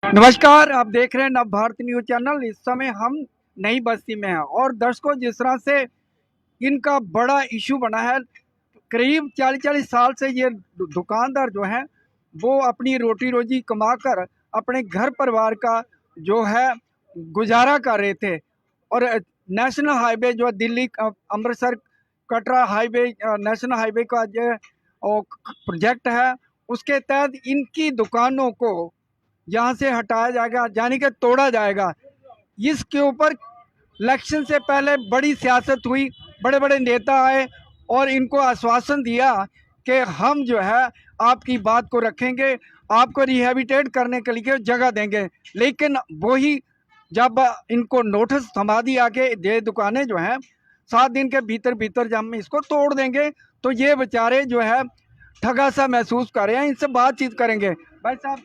नमस्कार, आप देख रहे हैं नव भारत न्यूज चैनल। इस समय हम नई बस्ती में हैं और दर्शकों, जिस तरह से इनका बड़ा इशू बना है, करीब 40-40 साल से ये दुकानदार जो हैं वो अपनी रोटी रोजी कमाकर अपने घर परिवार का जो है गुजारा कर रहे थे। और नेशनल हाईवे जो Delhi Amritsar Katra highway, national highway का जो प्रोजेक्ट है, उसके तहत इनकी दुकानों को यहाँ से हटाया जाएगा, यानी कि तोड़ा जाएगा। इसके ऊपर इलेक्शन से पहले बड़ी सियासत हुई, बड़े बड़े नेता आए और इनको आश्वासन दिया कि हम जो है आपकी बात को रखेंगे, आपको रिहेबिटेट करने के लिए जगह देंगे। लेकिन वही जब इनको नोटिस थमा दिया कि ये दुकानें जो हैं 7 दिन के भीतर भीतर जब हम इसको तोड़ देंगे, तो ये बेचारे जो है ठगा सा महसूस कर रहे हैं। इनसे बातचीत करेंगे। भाई साहब,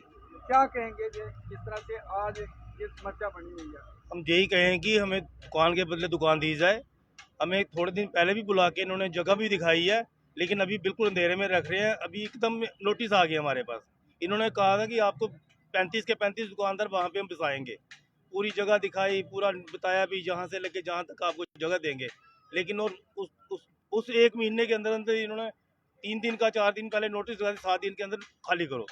क्या कहेंगे जी जिस तरह से आज ये समस्या बनी हुई है? हम यही कहें कि हमें दुकान के बदले दुकान दी जाए। हमें थोड़े दिन पहले भी बुला के इन्होंने जगह भी दिखाई है, लेकिन अभी बिल्कुल अंधेरे में रख रहे हैं। अभी एकदम नोटिस आ गया हमारे पास। इन्होंने कहा था कि आपको 35 के 35 दुकानदार वहाँ पे हम बसाएंगे। पूरी जगह दिखाई, पूरा बताया भी जहाँ से लेके जहाँ तक आपको जगह देंगे। लेकिन और उस 1 महीने के अंदर अंदर इन्होंने 3 दिन का 4 दिन पहले नोटिस लगा 7 दिन के अंदर खाली करो।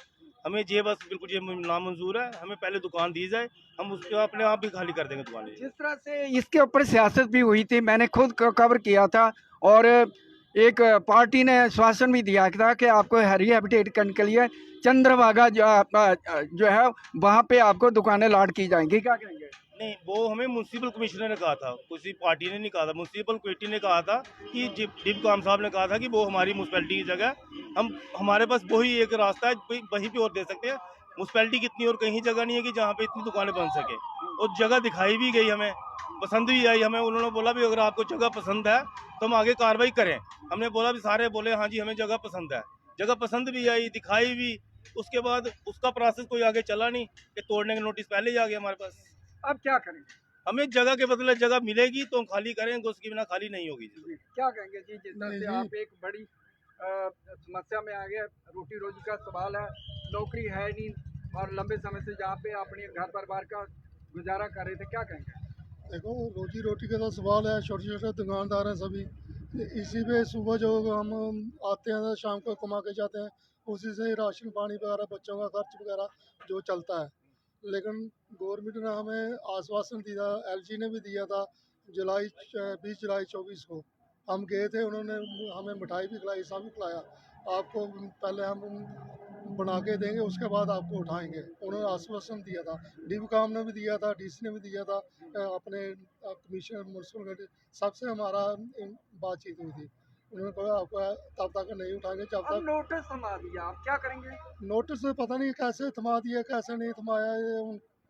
हमें ये बस बिल्कुल ये नामंजूर है। हमें पहले दुकान दी जाए, हम उसके अपने आप भी खाली कर देंगे दुकान। जिस तरह से इसके ऊपर सियासत भी हुई थी, मैंने खुद कवर किया था और एक पार्टी ने आश्वासन भी दिया था कि आपको रिहेबिटेट करने के लिए चंद्रभागा जो है वहाँ पे आपको दुकानें लाट की जाएंगी। क्या कहेंगे? नहीं, वो हमें म्यूनसिपल कमिश्नर ने कहा था, किसी पार्टी ने नहीं कहा था। म्यूनसिपल कमेटी ने कहा था कि डिप काम साहब ने कहा था कि वो हमारी म्यूनसिपैलिटी की जगह, हम हमारे पास वही एक रास्ता है, वहीं पे और दे सकते हैं। म्यूनसिपैलिटी की इतनी और कहीं जगह नहीं है कि जहाँ पे इतनी दुकानें बन सके। और जगह दिखाई भी गई, हमें पसंद भी आई। हमें उन्होंने बोला भी अगर आपको जगह पसंद है तो हम आगे कार्रवाई करें। हमने बोला भी, सारे बोले हाँ जी हमें जगह पसंद है। जगह पसंद भी आई, दिखाई भी। उसके बाद उसका प्रोसेस कोई आगे चला नहीं कि तोड़ने का नोटिस पहले ही आ गया हमारे पास। अब क्या करेंगे? हमें जगह के बदले जगह मिलेगी तो हम खाली करेंगे, उसके बिना खाली नहीं होगी। क्या कहेंगे जी जिस तरह से आप एक बड़ी समस्या में आ गए, रोटी रोजी का सवाल है, नौकरी है नहीं और लंबे समय से जहाँ पे अपने घर परिवार का गुजारा कर रहे थे, क्या कहेंगे? देखो, रोजी रोटी का तो सवाल है। छोटे छोटे दुकानदार हैं सभी, इसी पे सुबह जो हम आते हैं तो शाम को कमा के जाते हैं, उसी से ही राशन पानी वगैरह बच्चों का खर्च वगैरह जो चलता है। लेकिन गवर्नमेंट ने हमें आश्वासन दिया, एलजी ने भी दिया था जुलाई 20 जुलाई 24 को। हम गए थे, उन्होंने हमें मिठाई भी खिलाई, सब भी खिलाया। आपको पहले हम बना के देंगे, उसके बाद आपको उठाएंगे, उन्होंने आश्वासन दिया था। डीबीकॉम ने भी दिया था, डीसी ने भी दिया था, अपने कमिश्नर म्यूनसिपल सबसे हमारा बातचीत हुई थी। उन्होंने कहा आपको तब तक नहीं उठाएंगे जब तक। नोटिस थमा दिया, आप क्या करेंगे? नोटिस पता नहीं कैसे थमा दिया, कैसे नहीं थमाया, ये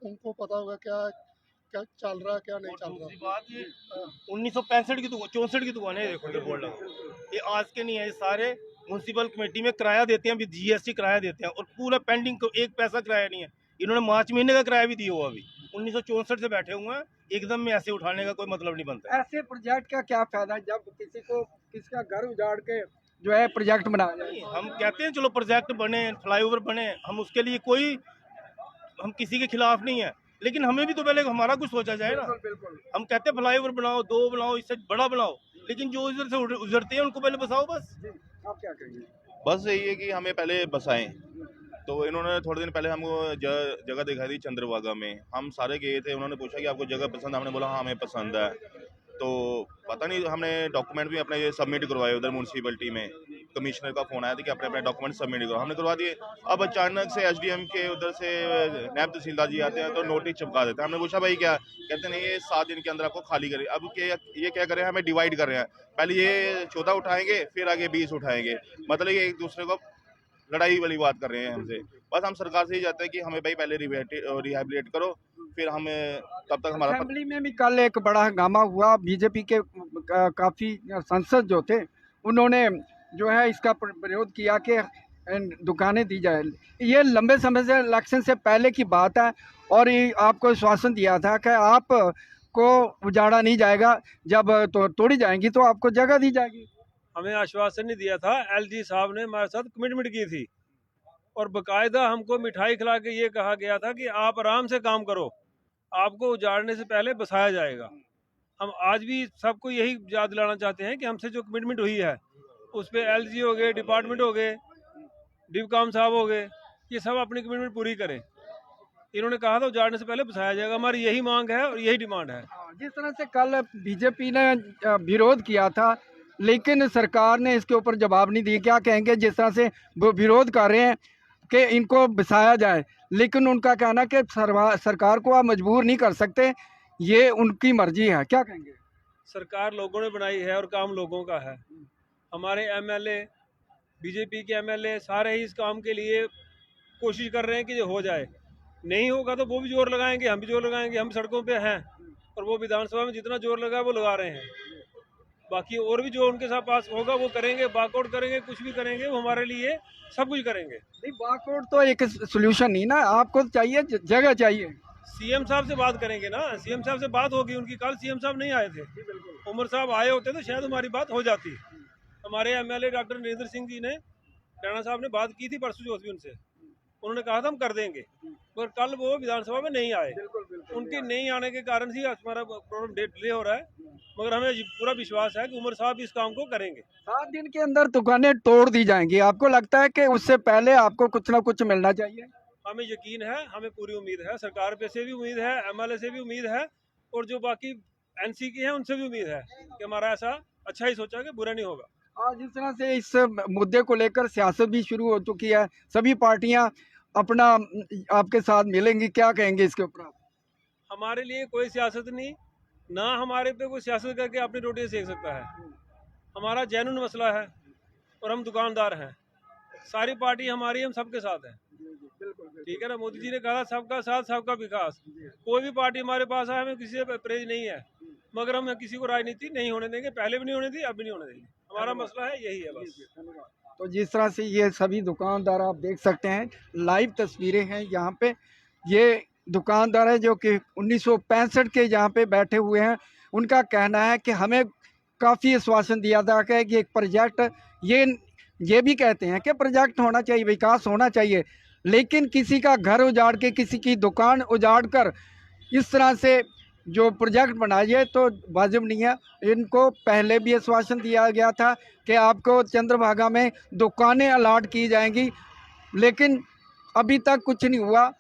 उनको पता होगा क्या क्या चल रहा है, क्या नहीं चल रहा। बात ये 1965 की 64 की दुकान है, देखो ये बोर्ड लगा। ये आज के नहीं है, ये सारे म्यूनसिपल कमेटी में किराया देते हैं, जीएसटी किराया देते हैं और पूरा पेंडिंग, एक पैसा किराया नहीं है। इन्होंने मार्च महीने का किराया भी दिया हुआ। अभी 1964 से बैठे हुए हैं, एकदम में ऐसे उठाने का कोई मतलब नहीं बनता। ऐसे प्रोजेक्ट का क्या फायदा जब किसी का घर उजाड़ के जो है प्रोजेक्ट बनाया जाए? हम कहते हैं चलो प्रोजेक्ट बने, फ्लाईओवर बने, हम उसके लिए कोई, हम किसी के खिलाफ नहीं है, लेकिन हमें भी तो पहले हमारा कुछ सोचा जाए ना। बिल्कुल। हम कहते हैं फ्लाईओवर बनाओ, 2 बनाओ, इससे बड़ा बनाओ, लेकिन जो इधर से उजरते हैं उनको पहले बसाओ बस। आप क्या कहेंगे? बस यही है कि हमें पहले बसाएं। तो इन्होंने थोड़े दिन पहले हमको जगह दिखाई थी चंद्रभागा में। हम सारे गए थे, उन्होंने पूछा कि आपको जगह पसंद है? हमने बोला हाँ हमें पसंद है। तो पता नहीं, हमने डॉक्यूमेंट भी अपने सबमिट करवाए उधर म्यूनसिपैलिटी में। कमिश्नर का फ़ोन आया था कि अपने अपने डॉक्यूमेंट सबमिट करो, हमने करवा दिए। अब अचानक से एसडीएम के उधर से नायब तहसीलदार जी आते हैं तो नोटिस चिपका देते हैं। हमने पूछा भाई क्या? कहते नहीं, ये 7 दिन के अंदर आपको खाली करें। अब ये क्या कर रहे हैं, हमें डिवाइड कर रहे हैं। पहले ये 14 उठाएंगे, फिर आगे 20 उठाएंगे। मतलब ये एक दूसरे को लड़ाई वाली बात कर रहे हैं हमसे। बस हम सरकार से ही चाहते हैं कि हमें भाई पहले रिहेबिलिटेट करो, फिर हम तब तक हमारा। असेंबली में भी कल एक बड़ा हंगामा हुआ। बीजेपी के काफ़ी सांसद जो थे, उन्होंने जो है इसका विरोध किया कि दुकानें दी जाए। ये लंबे समय से इलेक्शन से पहले की बात है और ये आपको आश्वासन दिया था कि आप को उजाड़ा नहीं जाएगा, जब तो तोड़ी जाएंगी तो आपको जगह दी जाएगी। हमें आश्वासन नहीं दिया था, एलजी साहब ने हमारे साथ कमिटमेंट की थी और बाकायदा हमको मिठाई खिला के ये कहा गया था कि आप आराम से काम करो, आपको उजाड़ने से पहले बसाया जाएगा। हम आज भी सबको यही याद दिलाना चाहते हैं कि हमसे जो कमिटमेंट हुई है उस पर एलजी हो गए, डिपार्टमेंट हो गए, डिवकाम साहब हो गए, ये सब अपनी कमिटमेंट पूरी करें। इन्होंने कहा था उजाड़ने से पहले बसाया जाएगा, हमारी यही मांग है और यही डिमांड है। जिस तरह से कल बीजेपी ने विरोध किया था, लेकिन सरकार ने इसके ऊपर जवाब नहीं दिया, क्या कहेंगे? जिस तरह से वो विरोध कर रहे हैं कि इनको बसाया जाए, लेकिन उनका कहना कि सरकार को आप मजबूर नहीं कर सकते, ये उनकी मर्जी है, क्या कहेंगे? सरकार लोगों ने बनाई है और काम लोगों का है। हमारे एमएलए, बीजेपी के एमएलए सारे ही इस काम के लिए कोशिश कर रहे हैं कि ये हो जाए। नहीं होगा तो वो भी जोर लगाएंगे, हम भी जोर लगाएंगे। हम सड़कों पे हैं और वो विधानसभा में जितना जोर लगा वो लगा रहे हैं। बाकी और भी जो उनके साथ पास होगा वो करेंगे, वॉकआउट करेंगे, कुछ भी करेंगे, वो हमारे लिए सब कुछ करेंगे। नहीं, वॉकआउट तो एक सोल्यूशन नहीं ना, आपको चाहिए जगह चाहिए। सीएम साहब से बात करेंगे ना, सीएम साहब से बात होगी उनकी। कल सीएम साहब नहीं आए थे, उमर साहब आए होते तो शायद हमारी बात हो जाती। हमारे एमएलए डॉक्टर नरेंद्र सिंह जी ने, राणा साहब ने बात की थी परसों चौथ भी उनसे, उन्होंने कहा था हम कर देंगे, पर कल वो विधानसभा में नहीं आए। उनके नहीं आने के कारण से हमारा प्रॉब्लम डिले हो रहा है, मगर हमें पूरा विश्वास है कि उमर साहब इस काम को करेंगे। 7 दिन के अंदर दुकानें तोड़ दी जाएंगी, आपको लगता है कि उससे पहले आपको कुछ ना कुछ मिलना चाहिए? हमें यकीन है, हमें पूरी उम्मीद है, सरकार पे से भी उम्मीद है, एमएलए से भी उम्मीद है, और जो बाकी एनसी के हैं उनसे भी उम्मीद है कि हमारा ऐसा अच्छा ही सोचा कि बुरा नहीं होगा। आज जिस तरह से इस मुद्दे को लेकर सियासत भी शुरू हो चुकी है, सभी पार्टियां अपना आपके साथ मिलेंगी, क्या कहेंगे इसके ऊपर? हमारे लिए कोई सियासत नहीं, ना हमारे पे कोई सियासत करके अपनी रोटियां सेक सकता है। हमारा जेन्युइन मसला है और हम दुकानदार हैं, सारी पार्टी हमारी, हम सबके साथ हैं, ठीक है ना। मोदी जी ने कहा सबका साथ सबका विकास। कोई भी पार्टी हमारे पास आए, हमें किसी से प्रेज नहीं है, मगर हम किसी को राजनीति नहीं होने देंगे, पहले भी नहीं होने दी, अब भी नहीं होने देंगे। हमारा मसला है यही है बस। तो जिस तरह से ये सभी दुकानदार आप देख सकते हैं, लाइव तस्वीरें हैं यहाँ पे। ये दुकानदार है जो कि 1965 के यहाँ पे बैठे हुए हैं। उनका कहना है कि हमें काफ़ी आश्वासन दिया था कि एक प्रोजेक्ट, ये भी कहते हैं कि प्रोजेक्ट होना चाहिए, विकास होना चाहिए, लेकिन किसी का घर उजाड़ के, किसी की दुकान उजाड़ कर इस तरह से जो प्रोजेक्ट बनाइए तो वाजिब नहीं है। इनको पहले भी आश्वासन दिया गया था कि आपको चंद्रभागा में दुकानें अलाट की जाएंगी, लेकिन अभी तक कुछ नहीं हुआ,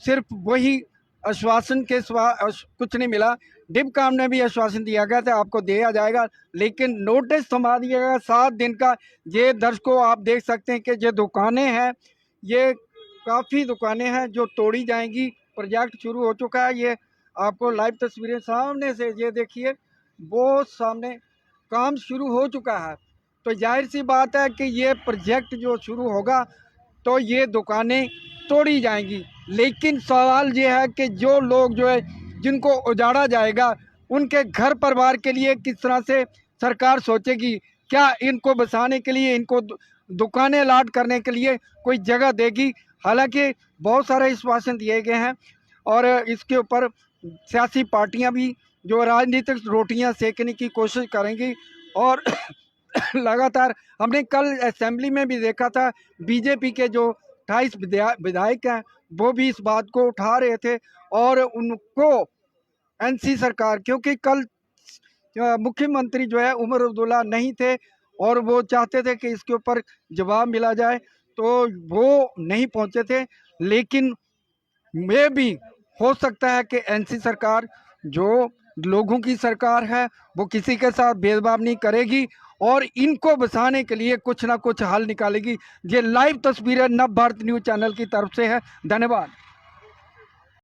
सिर्फ वही आश्वासन के कुछ नहीं मिला। डिबकाम ने भी आश्वासन दिया गया था आपको दिया जाएगा, लेकिन नोटिस थमा दिया गया 7 दिन का। ये दर्शकों आप देख सकते हैं कि जो दुकानें हैं, ये काफ़ी दुकानें हैं जो तोड़ी जाएंगी। प्रोजेक्ट शुरू हो चुका है, ये आपको लाइव तस्वीरें सामने से ये देखिए, वो सामने काम शुरू हो चुका है। तो जाहिर सी बात है कि ये प्रोजेक्ट जो शुरू होगा तो ये दुकानें तोड़ी जाएंगी, लेकिन सवाल ये है कि जो लोग जो है जिनको उजाड़ा जाएगा, उनके घर परिवार के लिए किस तरह से सरकार सोचेगी? क्या इनको बसाने के लिए, इनको दुकानें अलाट करने के लिए कोई जगह देगी? हालांकि बहुत सारे आश्वासन दिए गए हैं और इसके ऊपर सियासी पार्टियां भी जो राजनीतिक रोटियां सेकने की कोशिश करेंगी। और लगातार हमने कल असेंबली में भी देखा था, बीजेपी के जो 28 विधायक हैं वो भी इस बात को उठा रहे थे और उनको एनसी सरकार, क्योंकि कल मुख्यमंत्री जो है उमर अब्दुल्ला नहीं थे और वो चाहते थे कि इसके ऊपर जवाब मिला जाए, तो वो नहीं पहुंचे थे। लेकिन ये भी हो सकता है कि एनसी सरकार जो लोगों की सरकार है वो किसी के साथ भेदभाव नहीं करेगी और इनको बसाने के लिए कुछ ना कुछ हल निकालेगी। ये लाइव तस्वीरें नव भारत न्यूज़ चैनल की तरफ से है। धन्यवाद।